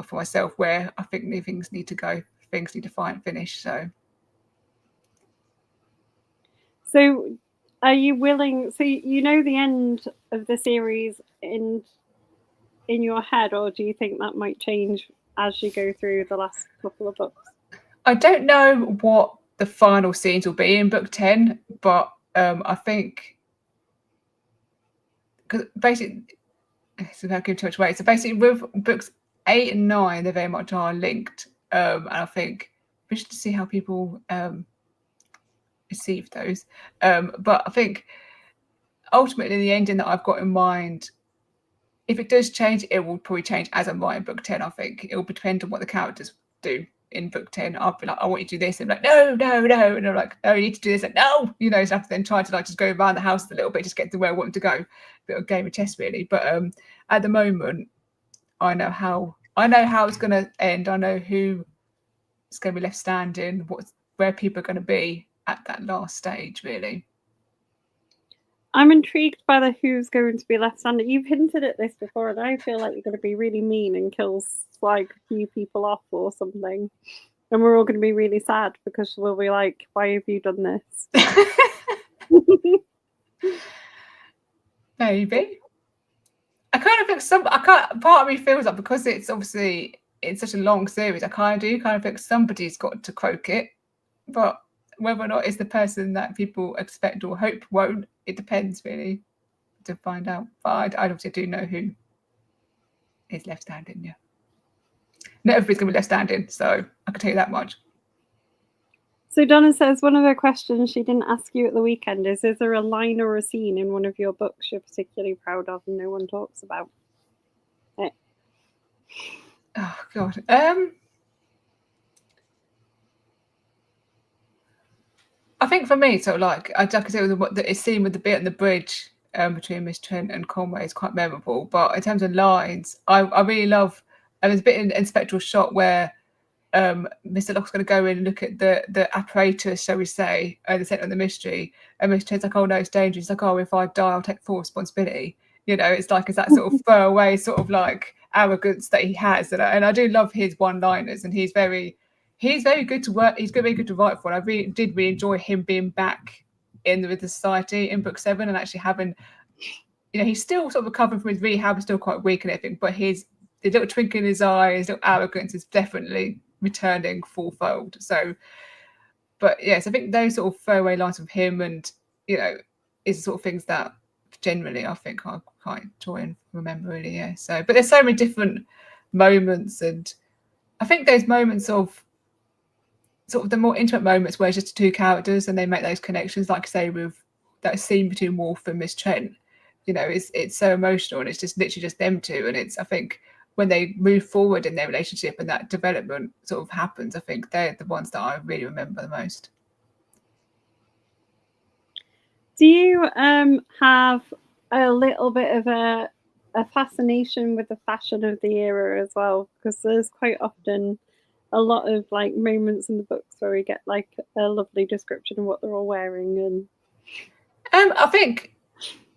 for myself where I think new things need to go, things need to finish. So are you willing, so the end of the series in your head, or do you think that might change as you go through the last couple of books? I don't know what the final scenes will be in book 10, but I think, because basically, so without giving too much away, so basically with books 8 and 9, they very much are linked, and I think we should see how people receive those. But I think ultimately the ending that I've got in mind, if it does change, it will probably change as I'm writing book 10. I think it will depend on what the characters do in book 10. I'll be like, I want you to do this, and like, no, and they're like, no, you need to do this, like, no, so I have to then try to like just go around the house a little bit, just get to where I want them to go. A bit of a game of chess really. But at the moment, I know how it's going to end. I know who is going to be left standing, where people are going to be at that last stage, really. I'm intrigued by the who's going to be left standing. You've hinted at this before, and I feel like you're going to be really mean and kill like a few people off or something, and we're all going to be really sad because we'll be like, "Why have you done this?" Maybe. I kind of think part of me feels like, because it's obviously it's such a long series, I kind of think somebody's got to croak it, but whether or not it's the person that people expect or hope won't, it depends really to find out. But I obviously do know who is left standing. Yeah, not everybody's going to be left standing, so I can tell you that much. So Donna says one of the questions she didn't ask you at the weekend is there a line or a scene in one of your books you're particularly proud of and no one talks about it? Oh God. I think for me, so like I could say the scene with the bit on the bridge between Miss Trent and Conway is quite memorable. But in terms of lines, I really love. There's a bit in Inspectoral Shot where Mr. Locke's going to go in and look at the apparatus, shall we say, the centre of the mystery, and Miss Trent's like, "Oh no, it's dangerous." It's like, "Oh, if I die, I'll take full responsibility." It's like that sort of throwaway sort of like arrogance that he has, and I do love his one-liners, and he's very good to work. He's very good to write for. And I did really enjoy him being back with the society in book 7 and actually having, he's still sort of recovering from his rehab, still quite weak and everything, but the little twinkle in his eye, his little arrogance is definitely returning full-fold. So, but yes, I think those sort of throwaway lines from him and, is the sort of things that generally I think I quite enjoy and remember really, yeah. So, but there's so many different moments, and I think those moments of sort of the more intimate moments where it's just the two characters and they make those connections, like say with that scene between Wolf and Miss Trent, it's so emotional, and it's just literally just them two, and I think when they move forward in their relationship and that development sort of happens, I think they're the ones that I really remember the most. Do you have a little bit of a fascination with the fashion of the era as well? Because there's quite often a lot of like moments in the books where we get like a lovely description of what they're all wearing. And I think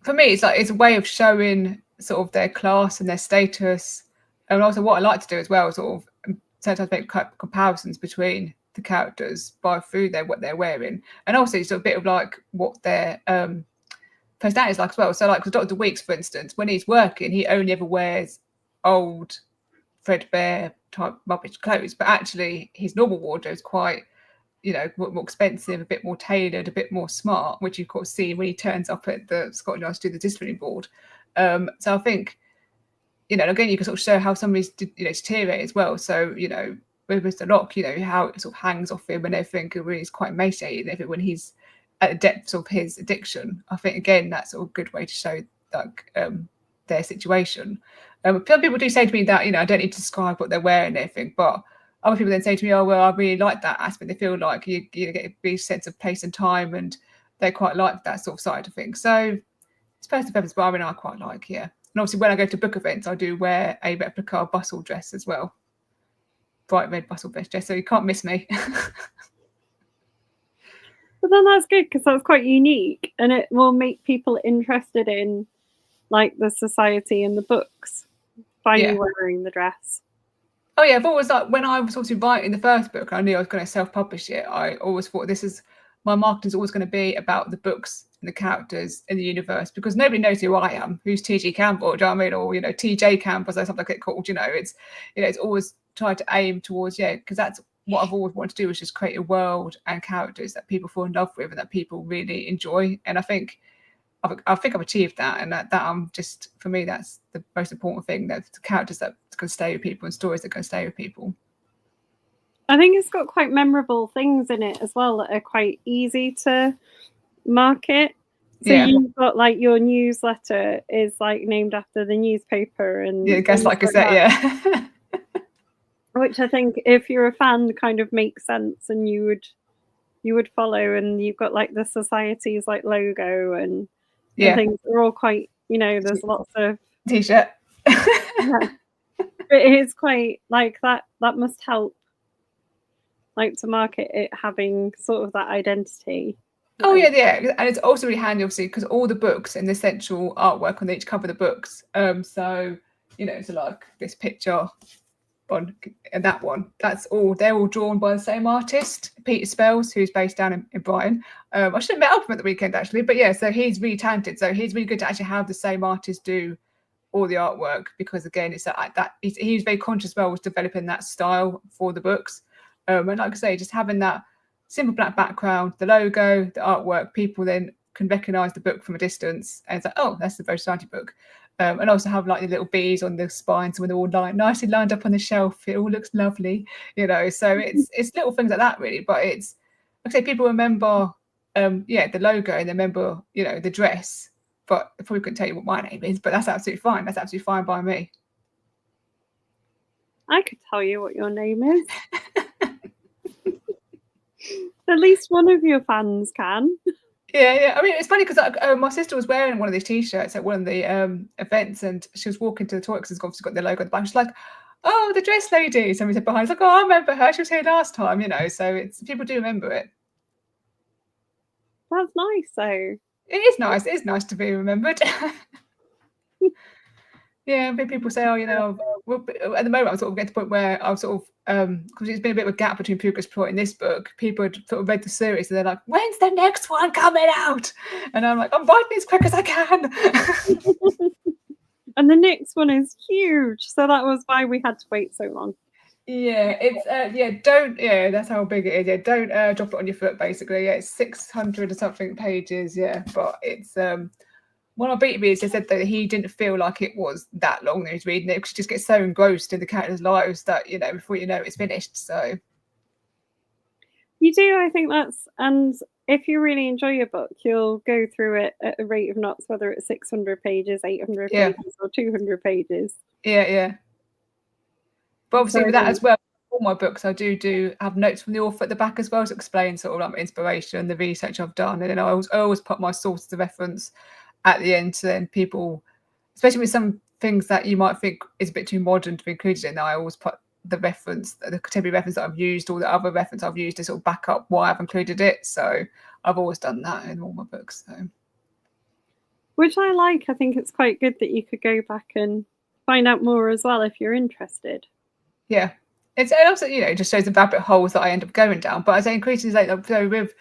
for me it's a way of showing sort of their class and their status, and also what I like to do as well, sort of sometimes make comparisons between the characters through what they're wearing, and also it's a bit of like what their personality is like as well. So like with Dr. Weeks, for instance, when he's working, he only ever wears old threadbare type rubbish clothes, but actually his normal wardrobe is quite more expensive, a bit more tailored, a bit more smart, which you of course see when he turns up at the Scotland Yard to do the disciplinary board. So I think you know, and again, you can sort of show how somebody's, you know, deteriorated as well. So, you know, with Mr. Locke, you know, how it sort of hangs off him and everything, and really is quite emaciated, everything when he's at the depths of his addiction. I think, again, that's sort of a good way to show, like, their situation. Some people do say to me that, you know, I don't need to describe what they're wearing and everything, but other people then say to me, oh, well, I really like that aspect. They feel like you get a big sense of place and time, and they quite like that sort of side of things. So it's personal preference, but I mean, I quite like, yeah. And obviously, when I go to book events, I do wear a replica bustle dress as well. Bright red bustle dress, so you can't miss me. But then that's good, because that's quite unique, and it will make people interested in, like, the society and the books by you wearing the dress. Oh yeah, I've always, like, when I was obviously writing the first book, I knew I was going to self-publish it. I always thought my marketing is always going to be about the books and the characters in the universe, because nobody knows who I am. Who's T G Campbell? Do you know what I mean? Or, you know, T J Campbell, or something like it called. You know, it's always tried to aim towards, because that's what I've always wanted to do, is just create a world and characters that people fall in love with and that people really enjoy. And I think I've achieved that, and that I'm just, for me, that's the most important thing. That's the characters that can stay with people and stories that can stay with people. I think it's got quite memorable things in it as well that are quite easy to market. So you've got, like, your newsletter is, like, named after the newspaper, and Gaslight Gazette, which I think, if you're a fan, kind of makes sense, and you would follow. And you've got, like, the society's, like, logo and things are all quite, you know, there's lots of t-shirt. It is quite, like, that must help, like, to market it having sort of that identity. Oh yeah, and it's also really handy, obviously, because all the books and the central artwork on each cover of the books. So, you know, so like this picture on and that one, they're all drawn by the same artist, Peter Spells, who's based down in Brighton. I should have met up with him at the weekend, actually, but yeah, so he's really talented. So he's really good to actually have the same artist do all the artwork, because again, it's that he's very conscious as well with developing that style for the books. And like I say, just having that simple black background, the logo, the artwork, people then can recognize the book from a distance, and it's like, oh, that's the Rose Society book. And also have, like, the little bees on the spine, so when they're all nicely lined up on the shelf, it all looks lovely, you know. So it's little things like that, really. But it's, like I say, people remember the logo, and they remember, you know, the dress, but I probably couldn't tell you what my name is, but that's absolutely fine. That's absolutely fine by me. I could tell you what your name is. At least one of your fans can. Yeah. I mean, it's funny because my sister was wearing one of these t-shirts at one of the events, and she was walking to the toilet because it's obviously got the logo at the back. She's like, oh, the dress lady. Somebody said behind. It's like, oh, I remember her. She was here last time, you know. So people do remember it. That's nice, though. It is nice. It is nice to be remembered. Yeah, people say, oh, you know, at the moment I'm sort of getting to the point where I've sort of, because it's been a bit of a gap between Puga's Plot and this book, people had sort of read the series and they're like, when's the next one coming out? And I'm like, I'm writing as quick as I can. And the next one is huge. So that was why we had to wait so long. Yeah, it's, that's how big it is. Yeah, don't drop it on your foot, basically. Yeah, it's 600 or something pages. Yeah, but it's, one of our beat said that he didn't feel like it was that long that he was reading it, because he just gets so engrossed in the characters' lives that, you know, before you know it's finished. So you do, I think and if you really enjoy your book, you'll go through it at a rate of knots, whether it's 600 pages, 800 pages, or 200 pages. Yeah. But obviously with that as well, all my books I do have notes from the author at the back as well to explain sort of like my inspiration, the research I've done, and then I always put my sources of reference at the end, so then people, especially with some things that you might think is a bit too modern to be included in, I always put the contemporary reference that I've used, or the other reference I've used, to sort of back up why I've included it. So I've always done that in all my books. So, which I like. I think it's quite good that you could go back and find out more as well if you're interested. Yeah, it also, you know, just shows the rabbit holes that I end up going down. But as I increasingly, like, so with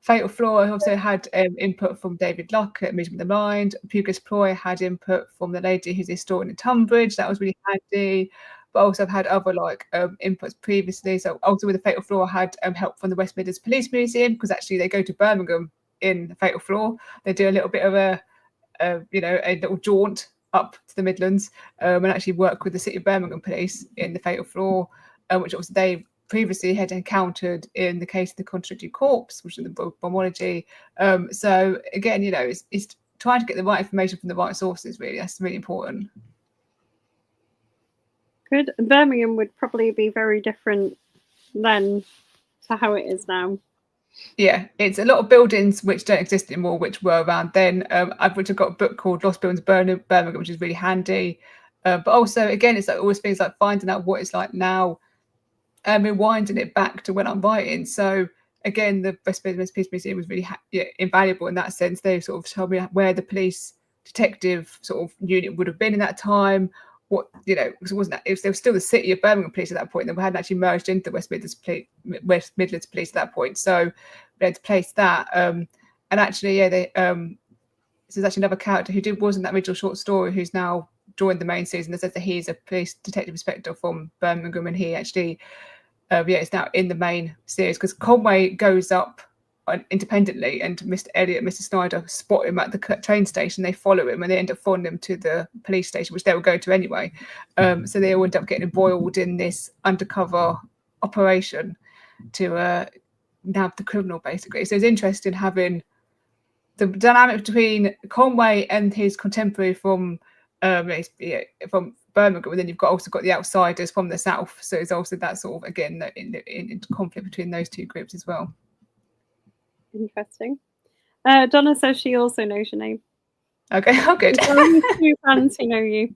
Fatal Flaw, I also had input from David Locke at Medium of the Mind. Puga's Ploy had input from the lady who's a historian in Tunbridge. That was really handy. But also I've had other inputs previously. So also with the Fatal Flaw, I had help from the West Midlands Police Museum, because actually they go to Birmingham in the Fatal Flaw. They do a little bit of a little jaunt up to the Midlands and actually work with the City of Birmingham police in the fatal flaw, which obviously they previously had encountered in the case of the contradictory corpse, which is the bombology. So again, it's trying to get the right information from the right sources. Really, that's really important. Good. Birmingham would probably be very different then to how it is now. Yeah, it's a lot of buildings which don't exist anymore, which were around then. I've got a book called Lost Buildings Birmingham, which is really handy. But also, again, it's like always things like finding out what it's like now and rewinding it back to when I'm writing. So again, the West Midlands Police Museum was really invaluable in that sense. They sort of told me where the police detective sort of unit would have been in that time. What because there was still the City of Birmingham Police at that point, and we hadn't actually merged into the West Midlands Police at that point. So we had to place that. And actually, there's actually another character who was in that original short story who's now joined the main season. That says that he's a police detective inspector from Birmingham, and he actually is now in the main series because Conway goes up independently, and Mr. Snyder spot him at the train station. They follow him and they end up following him to the police station, which they were going to anyway. So they all end up getting embroiled in this undercover operation to nab the criminal, basically. So it's interesting having the dynamic between Conway and his contemporary from Birmingham, and then you've also got the outsiders from the south. So it's also that sort of, again, in conflict between those two groups as well. Interesting. Donna says she also knows your name. Okay, oh good. There are two fans who know you.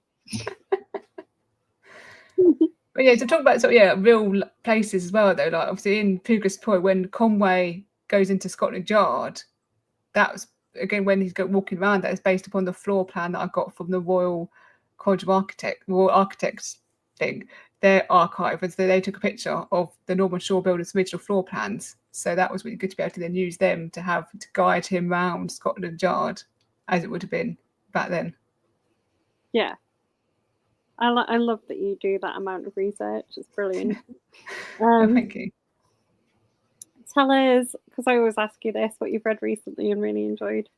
But yeah, to talk about real places as well, though, like obviously in Pugus Point, when Conway goes into Scotland Yard, that was again when he's walking around. That is based upon the floor plan that I got from the Royal College of Architects thing, their archive, and so they took a picture of the Norman Shaw Builders' original floor plans. So that was really good to be able to then use them to guide him around Scotland Yard as it would have been back then. Yeah. I love that you do that amount of research. It's brilliant. Thank you. Tell us, because I always ask you this, what you've read recently and really enjoyed.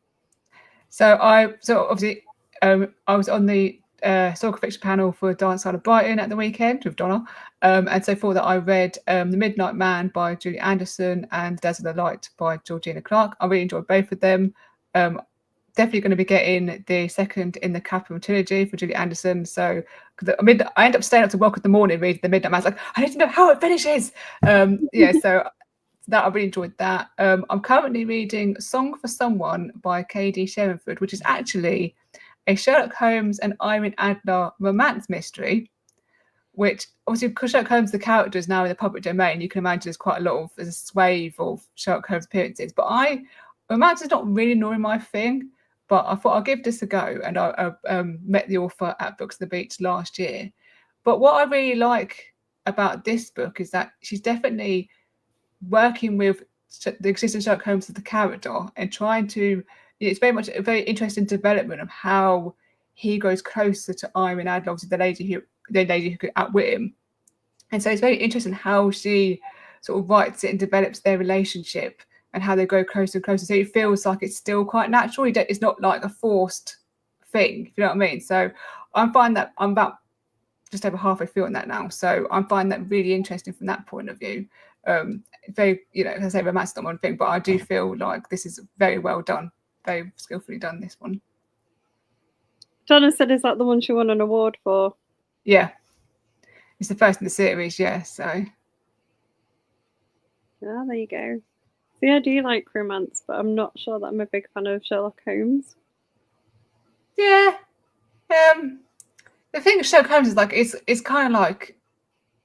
So obviously I was on the historical fiction panel for Dark Side of Brighton at the weekend with Donna, and so for that I read The Midnight Man by Julie Anderson and Dazzle the Light by Georgina Clark. I really enjoyed both of them. Definitely going to be getting the second in the Capital trilogy for Julie Anderson. So I ended up staying up to work in the morning reading The Midnight Man. I was like, I need to know how it finishes. So that I really enjoyed that. I'm currently reading Song for Someone by K.D. Sherrinford, which is actually a Sherlock Holmes and Irene Adler romance mystery, which obviously because Sherlock Holmes, the character, is now in the public domain, you can imagine there's a swathe of Sherlock Holmes appearances. But romance is not really normally my thing, but I thought I'll give this a go. And I met the author at Books on the Beach last year. But what I really like about this book is that she's definitely working with the existing Sherlock Holmes as the character and trying to, it's very much a very interesting development of how he grows closer to Irene Adler, obviously the lady who could outwit him. And so it's very interesting how she sort of writes it and develops their relationship and how they grow closer and closer. So it feels like it's still quite natural. It's not like a forced thing, if you know what I mean. So I find that I'm about just over halfway through on that now. So I find that really interesting from that point of view. Very, as I say, romance is not one thing, but I do feel like this is very well done, very skillfully done, this one. Donna said, is that the one she won an award for? Yeah. It's the first in the series, yeah, so. Yeah, there you go. See, I do like romance, but I'm not sure that I'm a big fan of Sherlock Holmes. Yeah. The thing with Sherlock Holmes is like, it's kind of like,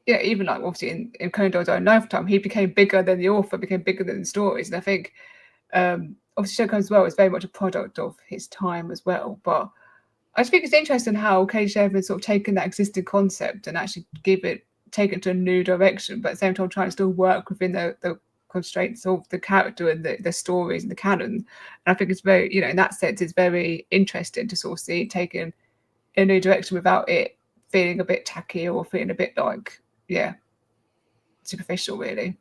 even like obviously in Conan Doyle's own lifetime, he became bigger than the author, became bigger than the stories. And I think obviously Sherlock Holmes as well is very much a product of his time as well. But I just think it's interesting how K.D. Sherrinford sort of taken that existing concept and actually take it to a new direction, but at the same time trying to still work within the constraints of the character and the stories and the canon. And I think it's very, in that sense, it's very interesting to sort of see it taken in a new direction without it feeling a bit tacky or feeling a bit like, superficial, really.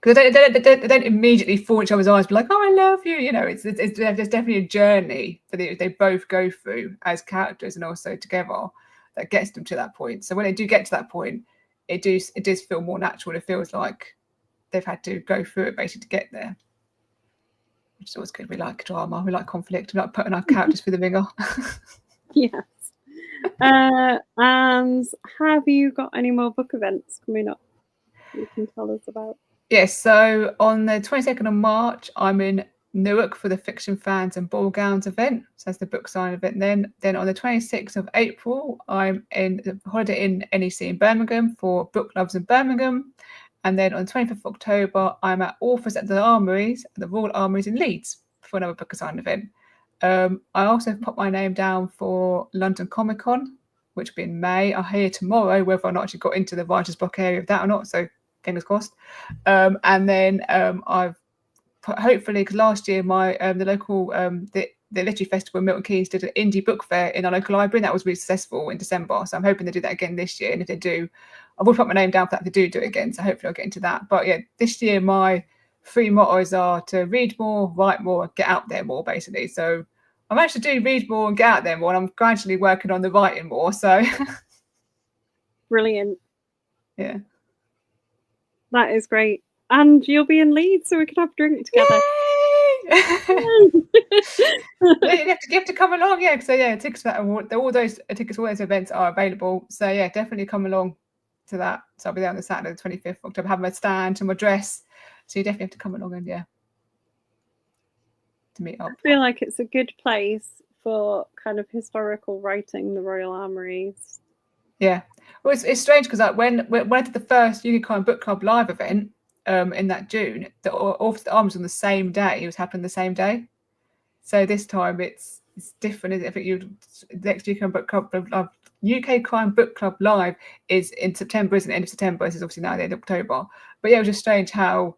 because they don't immediately fall in each other's eyes, be like, "Oh, I love you." You know, it's there's definitely a journey that they both go through as characters and also together that gets them to that point. So when they do get to that point, it does feel more natural. It feels like they've had to go through it basically to get there, which is always good. We like drama, we like conflict, we like putting our characters through the ringer. Yes. And have you got any more book events coming up you can tell us about? Yes, so on the 22nd of March, I'm in Newark for the Fiction Fans and Ball Gowns event. So that's the book sign event then. Then on the 26th of April, I'm in the Holiday Inn NEC in Birmingham for Book Loves in Birmingham. And then on the 25th of October, I'm at Authors at the Armouries, at the Royal Armouries in Leeds for another book sign event. I also put my name down for London Comic Con, which will be in May. I'll hear tomorrow whether or not I actually got into the writer's block area of that or not. So fingers crossed. And then I've put, hopefully, because last year my the local the literary festival in Milton Keynes did an indie book fair in our local library, and that was really successful in December. So I'm hoping they do that again this year. And if they do, I will put my name down for that. If they do it again, so hopefully I'll get into that. But yeah, this year my 3 mottos are to read more, write more, get out there more, basically. So I managed to do read more and get out there more, and I'm gradually working on the writing more. So Brilliant. Yeah. That is great. And you'll be in Leeds, so we can have a drink together. You have to come along, yeah. So yeah, tickets for that, all those events are available. So yeah, definitely come along to that. So I'll be there on the Saturday, the 25th of October, have my stand and my dress. So you definitely have to come along and to meet up. I feel like it's a good place for kind of historical writing, the Royal Armouries. Yeah. Well, it's strange because like when I did the first UK Book Club live event in that June, the Authors at the Arms on the same day. It was happening the same day. So this time it's different. I think the next UK Book Club UK Crime Book Club Live is in September, isn't it? End of September. This is obviously now the end of October. But yeah, it was just strange how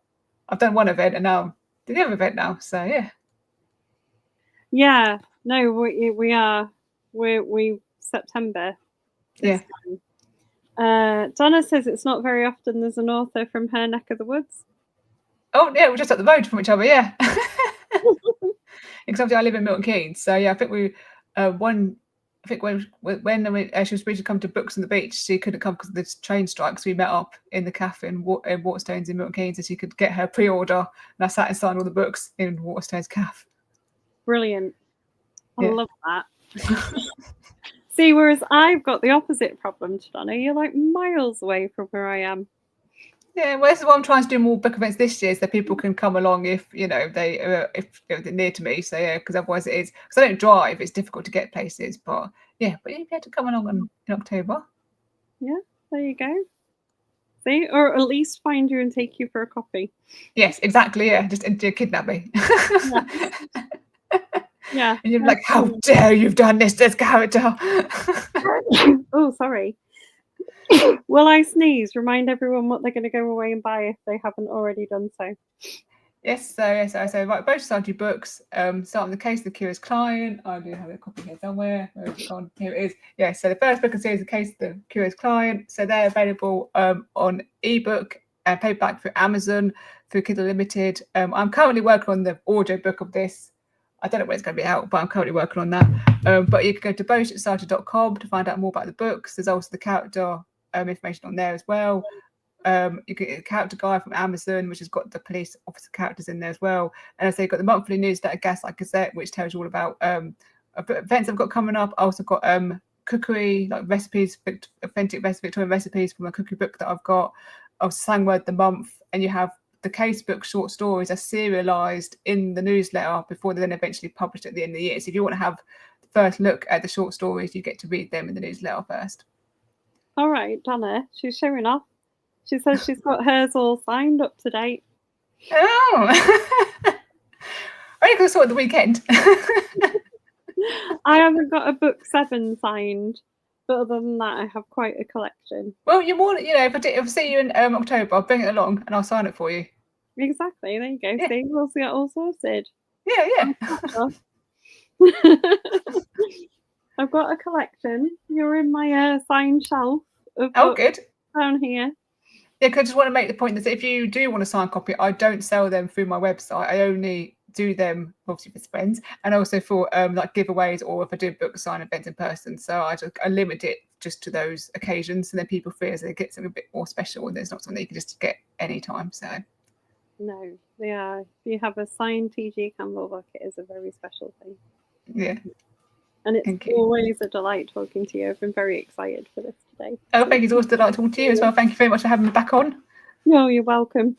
I've done one event and now I'm doing the other event now. So yeah. Yeah. No, we are. We September. Yeah. Donna says it's not very often there's an author from her neck of the woods. Oh yeah, we're just up the road from each other. Yeah. Because I live in Milton Keynes, so yeah, I think we when she was supposed to come to Books on the Beach, she couldn't come because of the train strikes. We met up in the cafe in Waterstones in Milton Keynes, so she could get her pre-order, and I sat and signed all the books in Waterstones cafe. Brilliant! I love that. See, whereas I've got the opposite problem to Donna. You're like miles away from where I am. Yeah, well, this is why I'm trying to do more book events this year, so that people can come along if they're near to me. So yeah, because otherwise it is, because I don't drive, it's difficult to get places. But yeah, but you have to come along in October. Yeah, there you go. See, or at least find you and take you for a coffee. Yes, exactly. Yeah, just kidnap me. Yeah. And you're like, how dare you've done this character? Oh, sorry. Will I sneeze? Remind everyone what they're going to go away and buy if they haven't already done so. Yes, so right, both Society books. Starting the Case of the Curious Client. I do have a copy here somewhere. Where is it gone? Here it is. Yeah, so the first book in the series, The Case of the Curious Client. So they're available on ebook and paperback through Amazon, through Kindle Limited. I'm currently working on the audio book of this. I don't know when it's going to be out, but I'm currently working on that. But you can go to bowsociety.com to find out more about the books. There's also the character information on there as well. You get a character guide from Amazon, which has got the police officer characters in there as well. And as you've got the monthly newsletter, Gaslight Gazette, which tells you all about events I've got coming up. I also got cookery, like recipes, authentic Victorian recipes from a cookery book that I've got of Slang Word the Month. And you have the casebook short stories are serialized in the newsletter before they're then eventually published at the end of the year. So if you want to have the first look at the short stories, you get to read them in the newsletter first. All right, Donna, she's showing off. She says she's got hers all signed up to date. Oh, only because I saw it the weekend. I haven't got a book 7 signed, but other than that, I have quite a collection. Well, you're more, if I see you in October, I'll bring it along and I'll sign it for you. Exactly. There you go. Yeah. See, we'll get all sorted. Yeah. I've got a collection. You're in my signed shelf of Oh, books good. down here. Yeah, because I just want to make the point that if you do want a signed copy, I don't sell them through my website. I only do them obviously for friends and also for like giveaways, or if I do book sign events in person. So I limit it just to those occasions, and then people feel as they get something a bit more special, and there's not something you can just get anytime. So no, yeah, if you have a signed T G Campbell book, it is a very special thing. Yeah. And it's always a delight talking to you. I've been very excited for this today. Oh, thank you. It's always a delight talking to you as well. Thank you very much for having me back on. No, you're welcome.